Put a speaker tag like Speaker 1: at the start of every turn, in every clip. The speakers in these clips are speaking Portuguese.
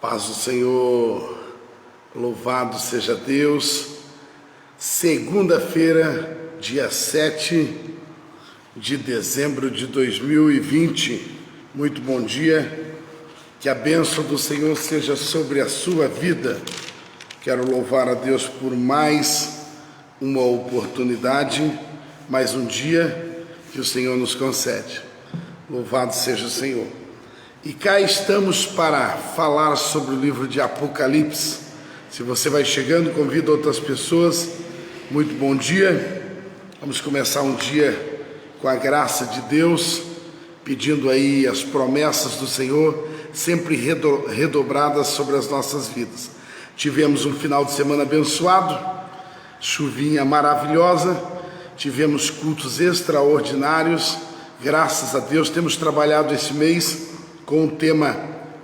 Speaker 1: Paz do Senhor, louvado seja Deus. Segunda-feira, dia 7 de dezembro de 2020. Muito bom dia, que a bênção do Senhor seja sobre a sua vida. Quero louvar a Deus por mais uma oportunidade, mais um dia que o Senhor nos concede. Louvado seja o Senhor. E cá estamos para falar sobre o livro de Apocalipse. Se você vai chegando, convida outras pessoas. Muito bom dia. Vamos começar um dia com a graça de Deus, pedindo aí as promessas do Senhor, sempre redobradas sobre as nossas vidas. Tivemos um final de semana abençoado, chuvinha maravilhosa, tivemos cultos extraordinários, graças a Deus. Temos trabalhado esse mês com o tema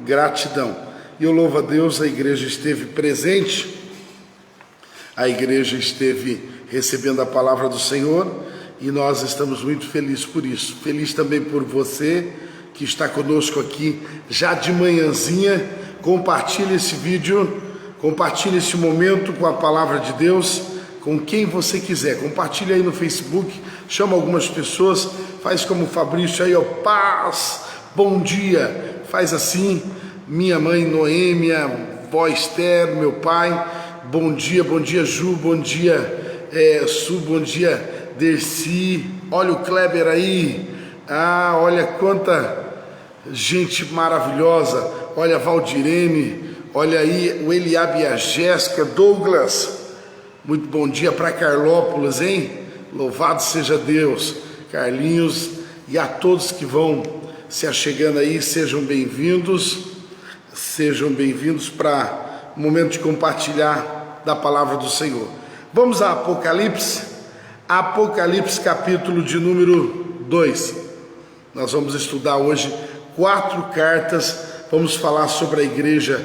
Speaker 1: gratidão. E eu louvo a Deus, a igreja esteve presente, a igreja esteve recebendo a palavra do Senhor e nós estamos muito felizes por isso. Feliz também por você que está conosco aqui já de manhãzinha. Compartilhe esse vídeo, compartilhe esse momento com a palavra de Deus, com quem você quiser. Compartilhe aí no Facebook, chama algumas pessoas, faz como o Fabrício aí, ó, paz, bom dia, faz assim, minha mãe Noêmia, vó Esther, meu pai, bom dia Ju, bom dia Su, bom dia Dercy, olha o Kleber aí, olha quanta gente maravilhosa, olha a Valdirene, olha aí o Eliabe e a Jéssica, Douglas, muito bom dia para Carlópolis, hein? Louvado seja Deus, Carlinhos, e a todos que vão se achegando aí, sejam bem-vindos para o momento de compartilhar da palavra do Senhor. Vamos a Apocalipse capítulo de número 2. Nós vamos estudar hoje 4 cartas, vamos falar sobre a igreja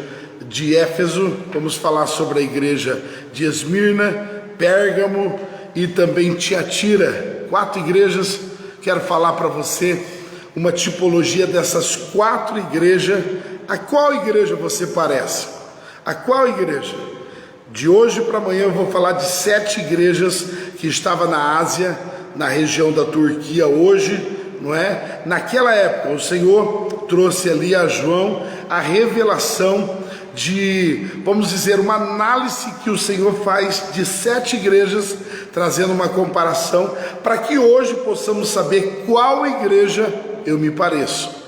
Speaker 1: de Éfeso, vamos falar sobre a igreja de Esmirna, Pérgamo e também Tiatira. 4 igrejas, quero falar para você uma tipologia dessas 4 igrejas. A qual igreja você parece? A qual igreja? De hoje para amanhã eu vou falar de 7 igrejas que estavam na Ásia, na região da Turquia hoje, não é? Naquela época o Senhor trouxe ali a João a revelação de, vamos dizer, uma análise que o Senhor faz de 7 igrejas, trazendo uma comparação para que hoje possamos saber qual igreja eu me pareço.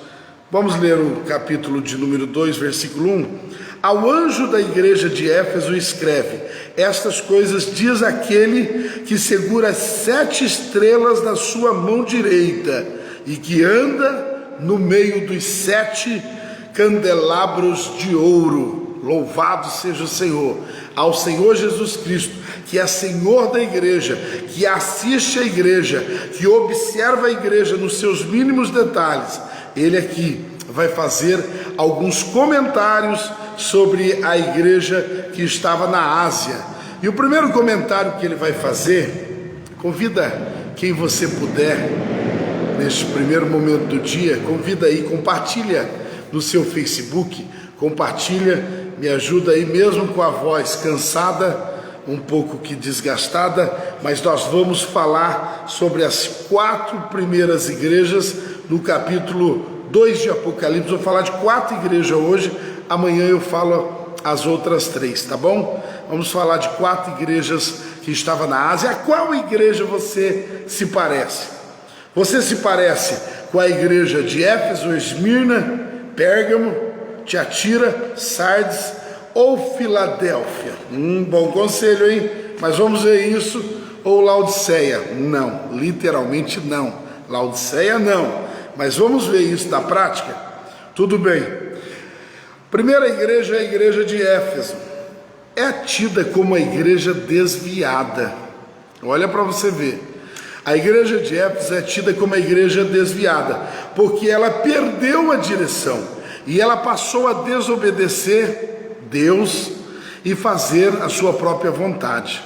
Speaker 1: Vamos ler o capítulo de número 2, versículo 1. Ao anjo da igreja de Éfeso escreve: estas coisas diz aquele que segura as 7 estrelas na sua mão direita e que anda no meio dos 7 candelabros de ouro. Louvado seja o Senhor. Ao Senhor Jesus Cristo, que é Senhor da igreja, que assiste a igreja, que observa a igreja nos seus mínimos detalhes, ele aqui vai fazer alguns comentários sobre a igreja que estava na Ásia. E o primeiro comentário que ele vai fazer, convida quem você puder, neste primeiro momento do dia, convida aí, compartilha no seu Facebook, compartilha, me ajuda aí, mesmo com a voz cansada, um pouco que desgastada, mas nós vamos falar sobre as 4 primeiras igrejas no capítulo 2 de Apocalipse. Vou falar de 4 igrejas hoje, amanhã eu falo as outras 3, tá bom? Vamos falar de 4 igrejas que estavam na Ásia. A qual igreja você se parece? Você se parece com a igreja de Éfeso, Esmirna, Pérgamo, Tiatira, Sardes ou Filadélfia? Bom conselho, hein? Mas vamos ver isso. Ou Laodiceia? Não, literalmente não. Laodiceia não. Mas vamos ver isso na prática? Tudo bem. Primeira igreja é a igreja de Éfeso. É tida como a igreja desviada. Olha para você ver. A igreja de Éfeso é tida como a igreja desviada, porque ela perdeu a direção e ela passou a desobedecer Deus e fazer a sua própria vontade.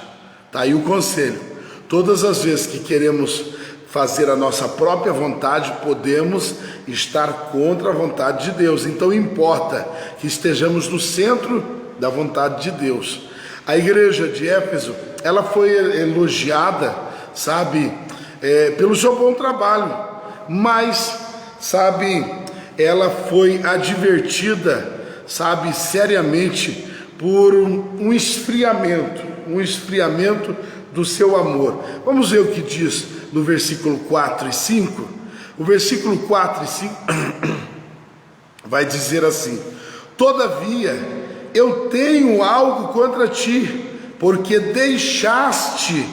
Speaker 1: Tá aí o conselho. Todas as vezes que queremos fazer a nossa própria vontade, podemos estar contra a vontade de Deus. Então importa que estejamos no centro da vontade de Deus. A igreja de Éfeso, ela foi elogiada, sabe, pelo seu bom trabalho, mas, sabe, ela foi advertida, sabe, seriamente por um esfriamento do seu amor. Vamos ver o que diz no versículo 4 e 5. O versículo 4 e 5 vai dizer assim: todavia eu tenho algo contra ti, porque deixaste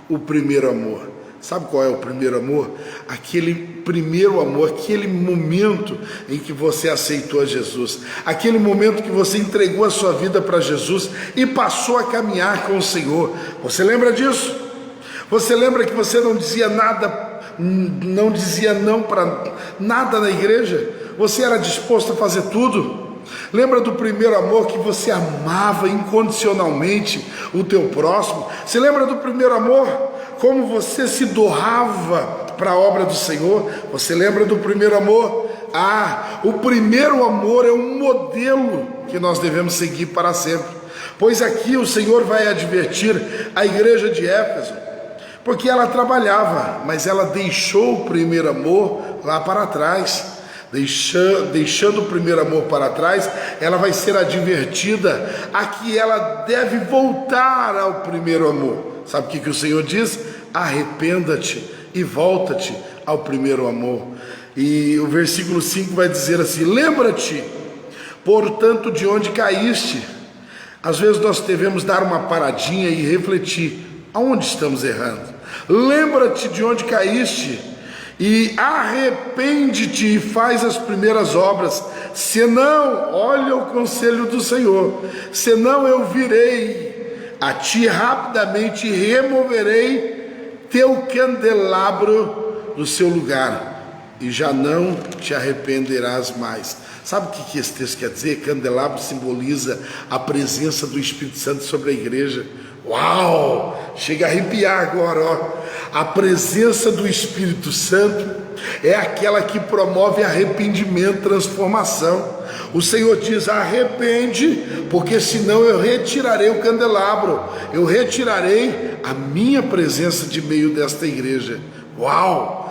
Speaker 1: o primeiro amor. Sabe qual é o primeiro amor? Aquele primeiro amor, aquele momento em que você aceitou a Jesus, aquele momento que você entregou a sua vida para Jesus e passou a caminhar com o Senhor. Você lembra disso? Você lembra que você não dizia nada, não dizia não para nada na igreja? Você era disposto a fazer tudo? Lembra do primeiro amor, que você amava incondicionalmente o teu próximo? Você lembra do primeiro amor? Como você se doava para a obra do Senhor? Você lembra do primeiro amor? O primeiro amor é um modelo que nós devemos seguir para sempre. Pois aqui o Senhor vai advertir a igreja de Éfeso, porque ela trabalhava, mas ela deixou o primeiro amor lá para trás. Deixando o primeiro amor para trás, ela vai ser advertida a que ela deve voltar ao primeiro amor. Sabe o que o Senhor diz? Arrependa-te e volta-te ao primeiro amor. E o versículo 5 vai dizer assim: lembra-te, portanto, de onde caíste. Às vezes nós devemos dar uma paradinha e refletir: aonde estamos errando? Lembra-te de onde caíste e arrepende-te e faz as primeiras obras, senão, olha o conselho do Senhor, senão eu virei a ti rapidamente e removerei teu candelabro do seu lugar, e já não te arrependerás mais. Sabe o que esse texto quer dizer? Candelabro simboliza a presença do Espírito Santo sobre a igreja. Uau! Chega a arrepiar agora, ó. A presença do Espírito Santo é aquela que promove arrependimento, transformação. O Senhor diz: arrepende, porque senão eu retirarei o candelabro, eu retirarei a minha presença de meio desta igreja. Uau!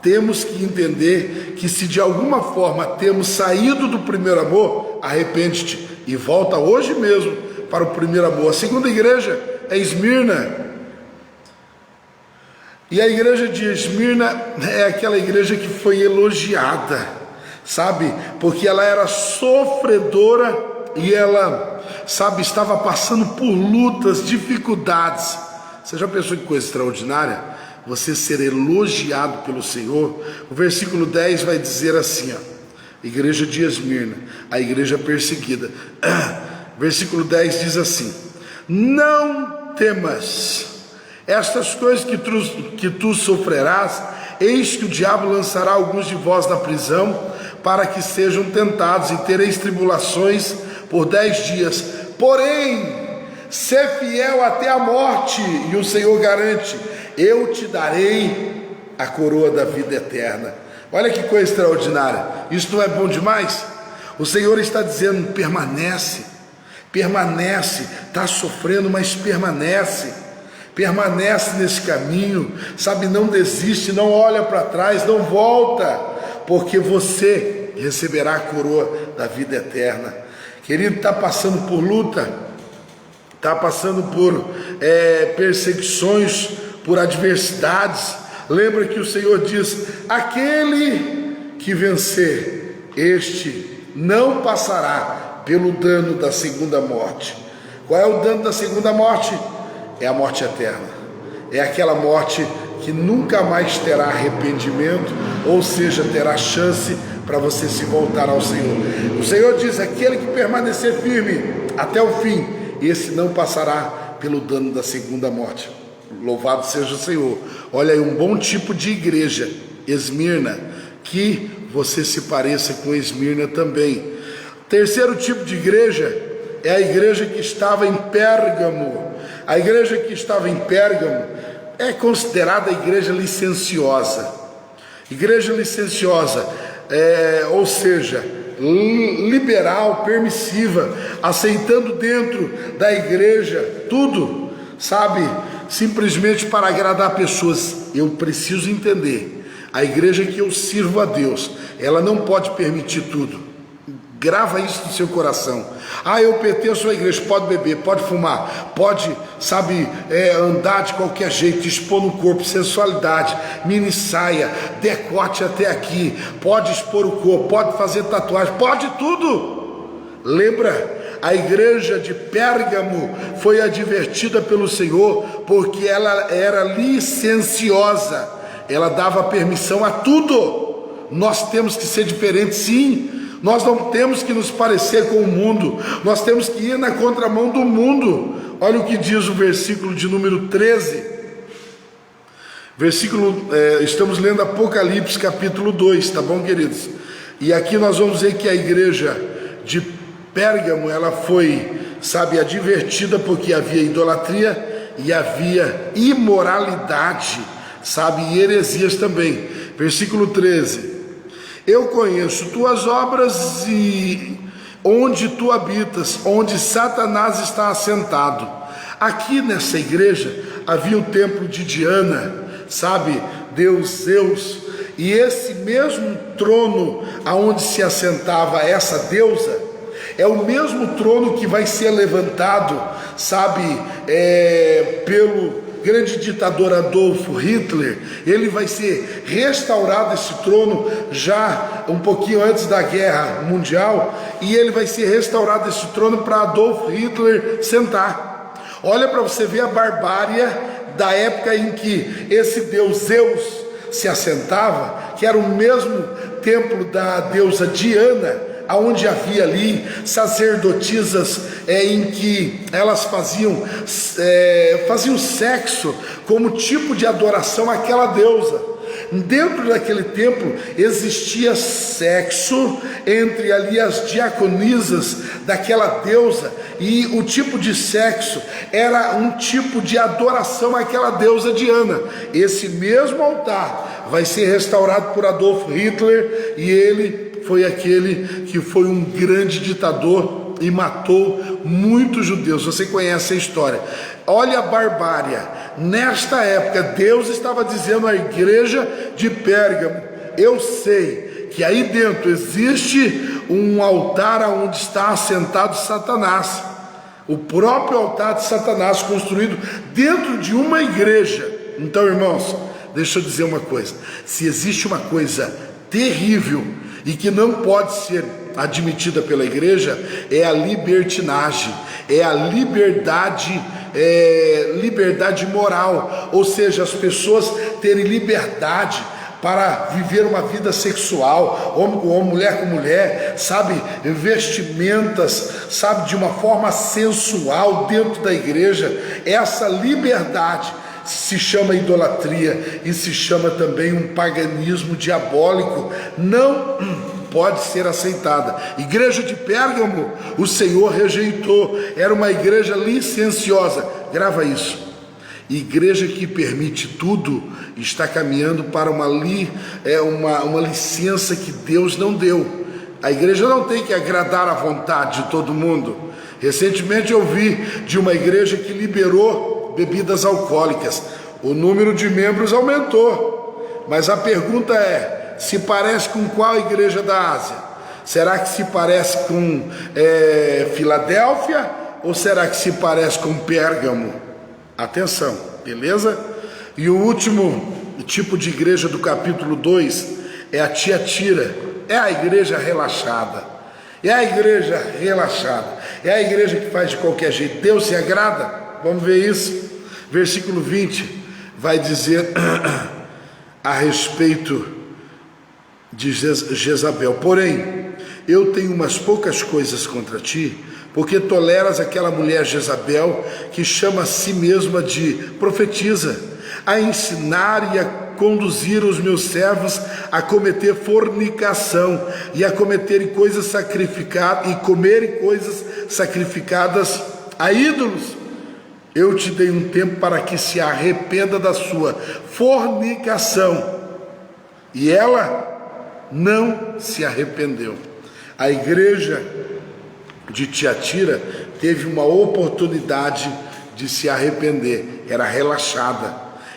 Speaker 1: Temos que entender que se de alguma forma temos saído do primeiro amor, arrepende-te e volta hoje mesmo para o primeiro amor. A segunda igreja é Esmirna. E a igreja de Esmirna é aquela igreja que foi elogiada, sabe? Porque ela era sofredora e ela, sabe, estava passando por lutas, dificuldades. Você já pensou que coisa extraordinária? Você ser elogiado pelo Senhor. O versículo 10 vai dizer assim, ó, igreja de Esmirna, a igreja perseguida. Versículo 10 diz assim: não temas estas coisas que tu sofrerás, eis que o diabo lançará alguns de vós na prisão, para que sejam tentados, e tereis tribulações por 10 dias, porém, sê fiel até a morte, e o Senhor garante: eu te darei a coroa da vida eterna. Olha que coisa extraordinária, isso não é bom demais? O Senhor está dizendo: permanece, está sofrendo, mas permanece nesse caminho, sabe, não desiste, não olha para trás, não volta, porque você receberá a coroa da vida eterna. Querido, está passando por luta, está passando por perseguições, por adversidades. Lembra que o Senhor diz: aquele que vencer, este não passará pelo dano da segunda morte. Qual é o dano da segunda morte? É a morte eterna, é aquela morte que nunca mais terá arrependimento, ou seja, terá chance para você se voltar ao Senhor. O Senhor diz: aquele que permanecer firme até o fim, esse não passará pelo dano da segunda morte. Louvado seja o Senhor. Olha aí, um bom tipo de igreja, Esmirna, que você se pareça com Esmirna também. Terceiro tipo de igreja é a igreja que estava em Pérgamo. A igreja que estava em Pérgamo é considerada a igreja licenciosa. Igreja licenciosa, ou seja, liberal, permissiva, aceitando dentro da igreja tudo, sabe, simplesmente para agradar pessoas. Eu preciso entender, a igreja que eu sirvo a Deus, ela não pode permitir tudo. Grava isso no seu coração. Eu pertenço à igreja, pode beber, pode fumar, pode, sabe, andar de qualquer jeito, expor no corpo, sensualidade, mini saia, decote até aqui, pode expor o corpo, pode fazer tatuagem, pode tudo. Lembra, a igreja de Pérgamo foi advertida pelo Senhor, porque ela era licenciosa, ela dava permissão a tudo. Nós temos que ser diferentes, sim. Nós não temos que nos parecer com o mundo, nós temos que ir na contramão do mundo. Olha o que diz o versículo de número 13. Estamos lendo Apocalipse capítulo 2, tá bom, queridos? E aqui nós vamos ver que a igreja de Pérgamo, ela foi, sabe, advertida porque havia idolatria e havia imoralidade, sabe, e heresias também. Versículo 13. Eu conheço tuas obras e onde tu habitas, onde Satanás está assentado. Aqui nessa igreja havia o templo de Diana, sabe, Deus Zeus, e esse mesmo trono aonde se assentava essa deusa, é o mesmo trono que vai ser levantado, sabe, pelo grande ditador Adolfo Hitler. Ele vai ser restaurado, esse trono, já um pouquinho antes da guerra mundial, e ele vai ser restaurado, esse trono, para Adolfo Hitler sentar. Olha para você ver a barbárie da época em que esse deus Zeus se assentava, que era o mesmo templo da deusa Diana, aonde havia ali sacerdotisas em que elas faziam sexo como tipo de adoração àquela deusa. Dentro daquele templo existia sexo entre ali as diaconisas daquela deusa, e o tipo de sexo era um tipo de adoração àquela deusa Diana. Esse mesmo altar vai ser restaurado por Adolf Hitler, e ele foi aquele que foi um grande ditador e matou muitos judeus. Você conhece a história. Olha a barbárie. Nesta época, Deus estava dizendo à igreja de Pérgamo: eu sei que aí dentro existe um altar onde está assentado Satanás. O próprio altar de Satanás, construído dentro de uma igreja. Então, irmãos, deixa eu dizer uma coisa. Se existe uma coisa terrível e que não pode ser admitida pela igreja, é a libertinagem, é a liberdade moral, ou seja, as pessoas terem liberdade para viver uma vida sexual, homem com homem, mulher com mulher, sabe, vestimentas, sabe, de uma forma sensual dentro da igreja. Essa liberdade se chama idolatria e se chama também um paganismo diabólico, não pode ser aceitada. Igreja de Pérgamo, o Senhor rejeitou, era uma igreja licenciosa. Grava isso. Igreja que permite tudo está caminhando para uma licença que Deus não deu. A igreja não tem que agradar à vontade de todo mundo. Recentemente eu vi de uma igreja que liberou bebidas alcoólicas. O número de membros aumentou, mas a pergunta é: se parece com qual igreja da Ásia? Será que se parece com Filadélfia, ou será que se parece com Pérgamo? Atenção, beleza? E o último tipo de igreja do capítulo 2 é a Tiatira. É a igreja relaxada. É a igreja relaxada. É a igreja que faz de qualquer jeito. Deus se agrada? Vamos ver isso. Versículo 20 vai dizer a respeito de Jezabel: porém, eu tenho umas poucas coisas contra ti, porque toleras aquela mulher Jezabel, que chama a si mesma de profetisa, a ensinar e a conduzir os meus servos a cometer fornicação e a cometerem coisas sacrificadas e comerem coisas sacrificadas a ídolos. Eu te dei um tempo para que se arrependa da sua fornicação. E ela não se arrependeu. A igreja de Tiatira teve uma oportunidade de se arrepender. Era relaxada.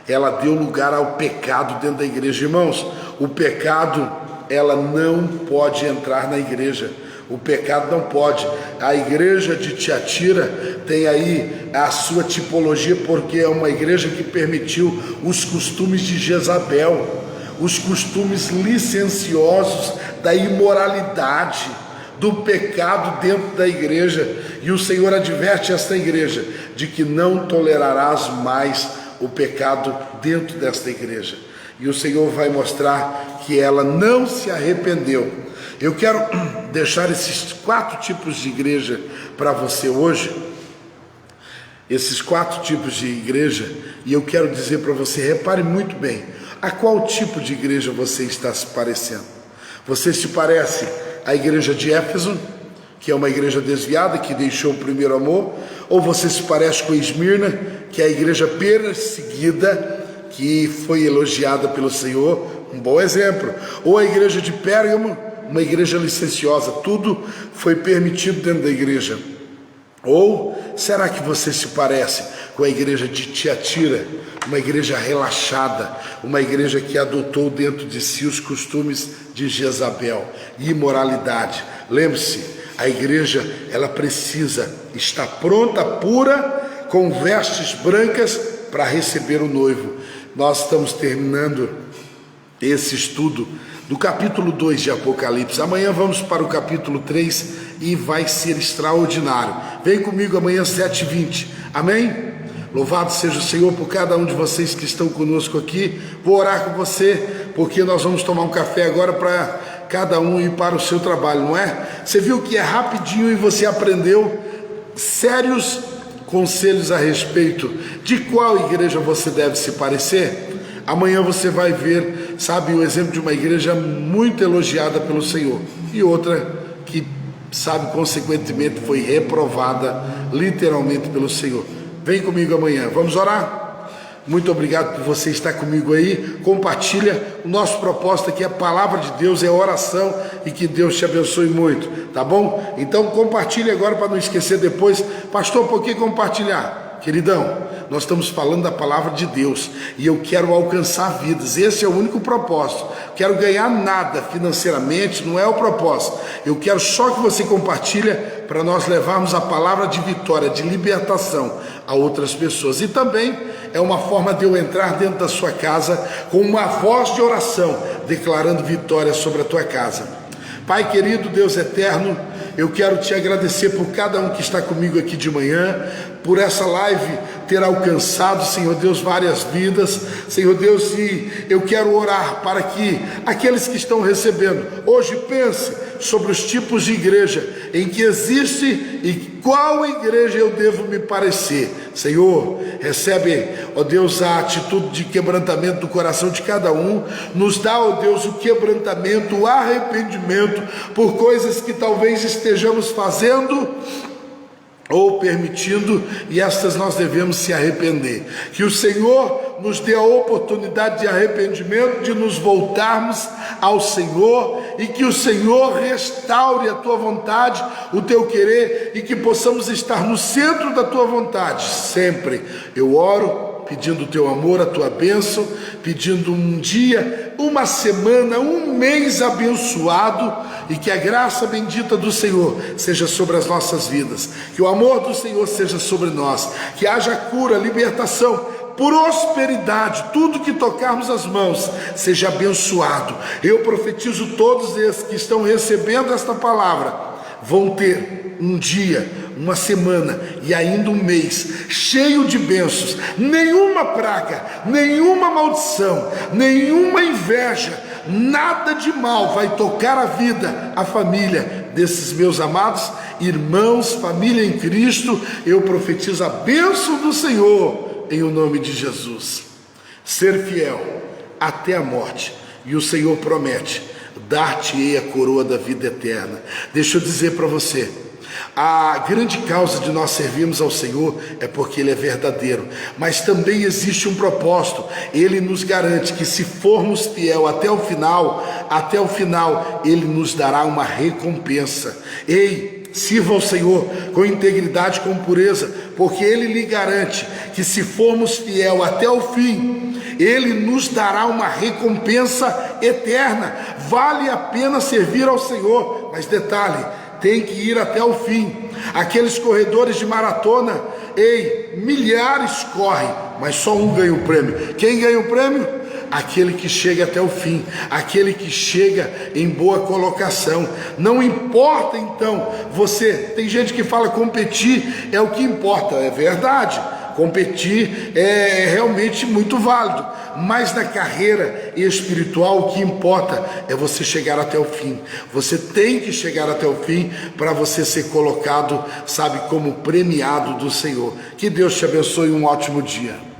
Speaker 1: Ela deu lugar ao pecado dentro da igreja. Irmãos, o pecado, ela não pode entrar na igreja. O pecado não pode. A igreja de Tiatira tem aí a sua tipologia, porque é uma igreja que permitiu os costumes de Jezabel, os costumes licenciosos da imoralidade, do pecado dentro da igreja. E o Senhor adverte esta igreja de que não tolerarás mais o pecado dentro desta igreja. E o Senhor vai mostrar que ela não se arrependeu. Eu quero deixar esses 4 tipos de igreja para você hoje, esses 4 tipos de igreja, e eu quero dizer para você, repare muito bem, a qual tipo de igreja você está se parecendo? Você se parece à igreja de Éfeso, que é uma igreja desviada, que deixou o primeiro amor, ou você se parece com Esmirna, que é a igreja perseguida, que foi elogiada pelo Senhor, um bom exemplo, ou a igreja de Pérgamo, uma igreja licenciosa, tudo foi permitido dentro da igreja. Ou será que você se parece com a igreja de Tiatira, uma igreja relaxada, uma igreja que adotou dentro de si os costumes de Jezabel, imoralidade? Lembre-se, a igreja, ela precisa estar pronta, pura, com vestes brancas para receber o noivo. Nós estamos terminando esse estudo do capítulo 2 de Apocalipse. Amanhã vamos para o capítulo 3 e vai ser extraordinário. Vem comigo amanhã 7h20, amém? Louvado seja o Senhor por cada um de vocês que estão conosco aqui. Vou orar com você, porque nós vamos tomar um café agora para cada um ir para o seu trabalho, não é? Você viu que é rapidinho e você aprendeu sérios conselhos a respeito de qual igreja você deve se parecer? Amanhã você vai ver, sabe, o exemplo de uma igreja muito elogiada pelo Senhor e outra que, sabe, consequentemente foi reprovada literalmente pelo Senhor. Vem comigo amanhã, vamos orar? Muito obrigado por você estar comigo aí. Compartilha. O nosso propósito aqui é a palavra de Deus, é oração, e que Deus te abençoe muito, tá bom? Então compartilhe agora para não esquecer depois. Pastor, por que compartilhar? Queridão, nós estamos falando da palavra de Deus e eu quero alcançar vidas. Esse é o único propósito. Quero ganhar nada financeiramente, não é o propósito. Eu quero só que você compartilhe para nós levarmos a palavra de vitória, de libertação a outras pessoas. E também é uma forma de eu entrar dentro da sua casa com uma voz de oração, declarando vitória sobre a tua casa. Pai querido, Deus eterno, eu quero te agradecer por cada um que está comigo aqui de manhã, por essa live ter alcançado, Senhor Deus, várias vidas, Senhor Deus, e eu quero orar para que aqueles que estão recebendo, hoje pense sobre os tipos de igreja em que existe e qual igreja eu devo me parecer. Senhor, recebe, ó Deus, a atitude de quebrantamento do coração de cada um, nos dá, ó Deus, o quebrantamento, o arrependimento por coisas que talvez estejamos fazendo ou permitindo, e estas nós devemos se arrepender. Que o Senhor nos dê a oportunidade de arrependimento, de nos voltarmos ao Senhor, e que o Senhor restaure a tua vontade, o teu querer, e que possamos estar no centro da tua vontade sempre. Eu oro pedindo o teu amor, a tua bênção, pedindo um dia, uma semana, um mês abençoado, e que a graça bendita do Senhor seja sobre as nossas vidas, que o amor do Senhor seja sobre nós, que haja cura, libertação, prosperidade, tudo que tocarmos as mãos seja abençoado. Eu profetizo todos esses que estão recebendo esta palavra vão ter um dia, uma semana e ainda um mês cheio de bênçãos. Nenhuma praga, nenhuma maldição, nenhuma inveja, nada de mal vai tocar a vida, a família desses meus amados irmãos, família em Cristo. Eu profetizo a bênção do Senhor em o nome de Jesus. Ser fiel até a morte, e o Senhor promete: dar-te-ei a coroa da vida eterna. Deixa eu dizer para você, A grande causa de nós servirmos ao Senhor é porque Ele é verdadeiro, mas também existe um propósito. Ele nos garante que se formos fiel até o final, Ele nos dará uma recompensa. Ei, sirva ao Senhor com integridade, com pureza, porque Ele lhe garante que se formos fiel até o fim, Ele nos dará uma recompensa eterna. Vale a pena servir ao Senhor, mas detalhe, tem que ir até o fim. Aqueles corredores de maratona, milhares correm, mas só um ganha o prêmio. Quem ganha o prêmio? Aquele que chega até o fim, aquele que chega em boa colocação. Não importa então, tem gente que fala competir é o que importa, é verdade. Competir é realmente muito válido, mas na carreira espiritual o que importa é você chegar até o fim. Você tem que chegar até o fim para você ser colocado, como premiado do Senhor. Que Deus te abençoe, um ótimo dia.